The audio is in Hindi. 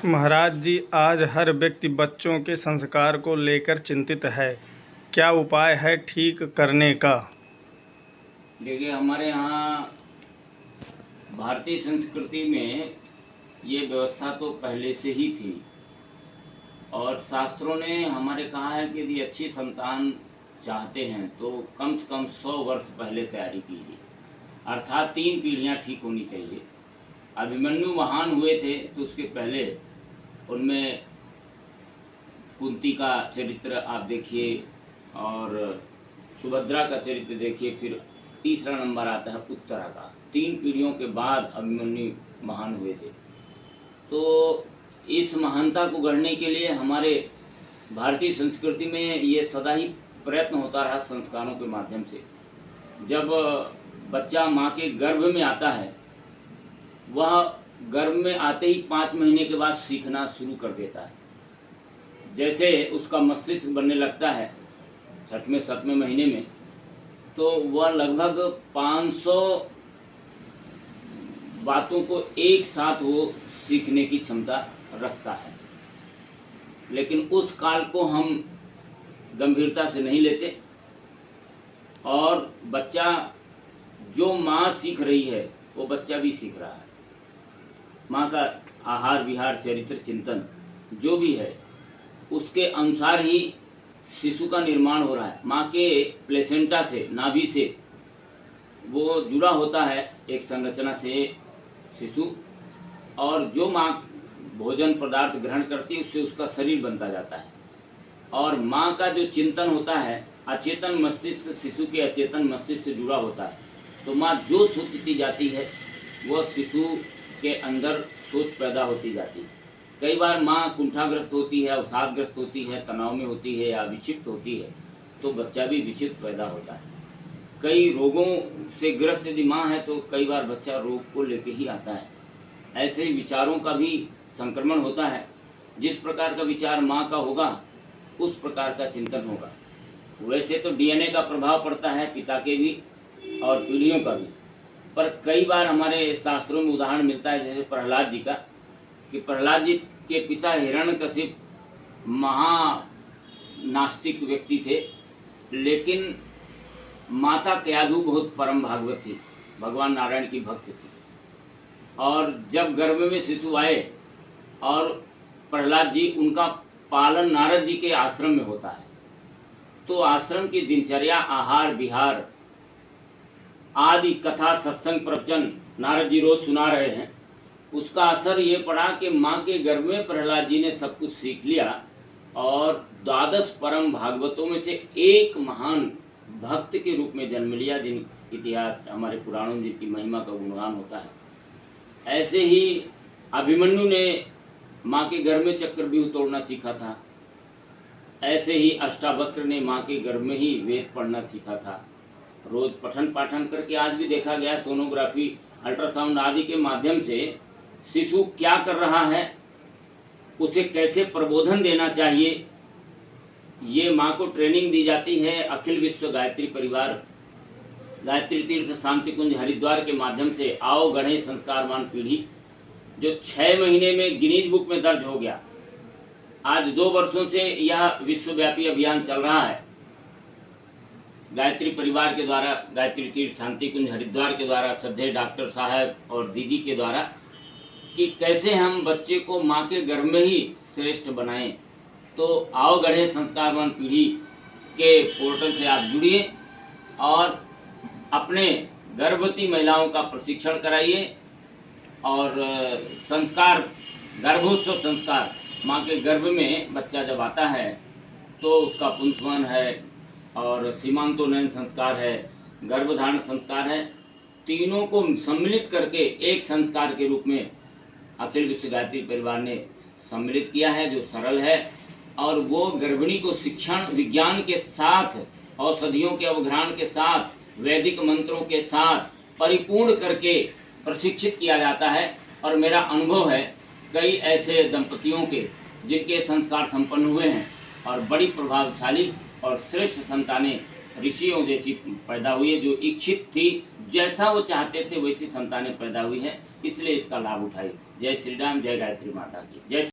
महाराज जी, आज हर व्यक्ति बच्चों के संस्कार को लेकर चिंतित है। क्या उपाय है ठीक करने का? देखिए, हमारे यहाँ भारतीय संस्कृति में ये व्यवस्था तो पहले से ही थी और शास्त्रों ने हमारे कहा है कि यदि अच्छी संतान चाहते हैं तो कम से कम 100 वर्ष पहले तैयारी कीजिए, अर्थात 3 पीढ़ियाँ ठीक होनी चाहिए। अभिमन्यु महान हुए थे तो उसके पहले उनमें कुंती का चरित्र आप देखिए और सुभद्रा का चरित्र देखिए, फिर तीसरा नंबर आता है उत्तरा का। 3 पीढ़ियों के बाद अभिमन्यु महान हुए थे। तो इस महानता को गढ़ने के लिए हमारे भारतीय संस्कृति में ये सदा ही प्रयत्न होता रहा संस्कारों के माध्यम से। जब बच्चा माँ के गर्भ में आता है, वह गर्भ में आते ही 5 महीने के बाद सीखना शुरू कर देता है। जैसे उसका मस्तिष्क बनने लगता है 6वें 7वें महीने में, तो वह लगभग 500 बातों को एक साथ वो सीखने की क्षमता रखता है। लेकिन उस काल को हम गंभीरता से नहीं लेते और बच्चा जो माँ सीख रही है वो बच्चा भी सीख रहा है। माँ का आहार विहार चरित्र चिंतन जो भी है उसके अनुसार ही शिशु का निर्माण हो रहा है। माँ के प्लेसेंटा से, नाभि से वो जुड़ा होता है एक संरचना से शिशु, और जो माँ भोजन पदार्थ ग्रहण करती है उससे उसका शरीर बनता जाता है। और माँ का जो चिंतन होता है, अचेतन मस्तिष्क शिशु के अचेतन मस्तिष्क से जुड़ा होता है। तो माँ जो सोचती जाती है वह शिशु के अंदर सोच पैदा होती जाती है। कई बार माँ कुंठाग्रस्त होती है, अवसादग्रस्त होती है, तनाव में होती है या विक्षिप्त होती है, तो बच्चा भी विक्षिप्त पैदा होता है। कई रोगों से ग्रस्त यदि माँ है तो कई बार बच्चा रोग को लेके ही आता है। ऐसे ही विचारों का भी संक्रमण होता है। जिस प्रकार का विचार माँ का होगा उस प्रकार का चिंतन होगा। वैसे तो डीएनए का प्रभाव पड़ता है, पिता के भी और पीढ़ियों का भी। पर कई बार हमारे शास्त्रों में उदाहरण मिलता है, जैसे प्रहलाद जी का, कि प्रहलाद जी के पिता हिरण्यकशिप नास्तिक व्यक्ति थे, लेकिन माता केयाधु बहुत परम भागवत थी, भगवान नारायण की भक्त थी। और जब गर्भ में शिशु आए और प्रहलाद जी, उनका पालन नारद जी के आश्रम में होता है, तो आश्रम की दिनचर्या, आहार विहार आदि कथा सत्संग प्रवचन नारद जी रोज सुना रहे हैं। उसका असर ये पड़ा कि माँ के गर्भ में प्रहलाद जी ने सब कुछ सीख लिया और 12 परम भागवतों में से एक महान भक्त के रूप में जन्म लिया, जिन इतिहास हमारे पुराणों में जिनकी महिमा का गुणगान होता है। ऐसे ही अभिमन्यु ने माँ के गर्भ में चक्रव्यूह तोड़ना सीखा था। ऐसे ही अष्टावक्र ने माँ के गर्भ में ही वेद पढ़ना सीखा था। रोज पठन पाठन करके आज भी देखा गया, सोनोग्राफी, अल्ट्रासाउंड आदि के माध्यम से शिशु क्या कर रहा है, उसे कैसे प्रबोधन देना चाहिए, ये माँ को ट्रेनिंग दी जाती है। अखिल विश्व गायत्री परिवार गायत्री तीर्थ शांति कुंज हरिद्वार के माध्यम से आओ गढ़े संस्कारवान पीढ़ी, जो 6 महीने में गिनीज बुक में दर्ज हो गया। आज 2 वर्षों से यह विश्वव्यापी अभियान चल रहा है गायत्री परिवार के द्वारा, गायत्री तीर्थ शांति कुंज हरिद्वार के द्वारा, श्रद्धेय डॉक्टर साहब और दीदी के द्वारा, कि कैसे हम बच्चे को माँ के गर्भ में ही श्रेष्ठ बनाएं। तो आओ गढ़े संस्कारवान पीढ़ी के पोर्टल से आप जुड़िए और अपने गर्भवती महिलाओं का प्रशिक्षण कराइए। और संस्कार, गर्भोत्सव संस्कार, माँ के गर्भ में बच्चा जब आता है तो उसका पुंसवन है और सीमांतोनयन संस्कार है, गर्भधारण संस्कार है। तीनों को सम्मिलित करके एक संस्कार के रूप में अखिल विश्व गायत्री परिवार ने सम्मिलित किया है, जो सरल है। और वो गर्भिणी को शिक्षण विज्ञान के साथ, औषधियों के अवघ्राण के साथ, वैदिक मंत्रों के साथ परिपूर्ण करके प्रशिक्षित किया जाता है। और मेरा अनुभव है कई ऐसे दंपतियों के जिनके संस्कार संपन्न हुए हैं और बड़ी प्रभावशाली और श्रेष्ठ संतानें ऋषियों जैसी पैदा हुई है, जो इच्छित थी, जैसा वो चाहते थे वैसी संतानें पैदा हुई है। इसलिए इसका लाभ उठाइए। जय श्री राम, जय गायत्री माता की जय।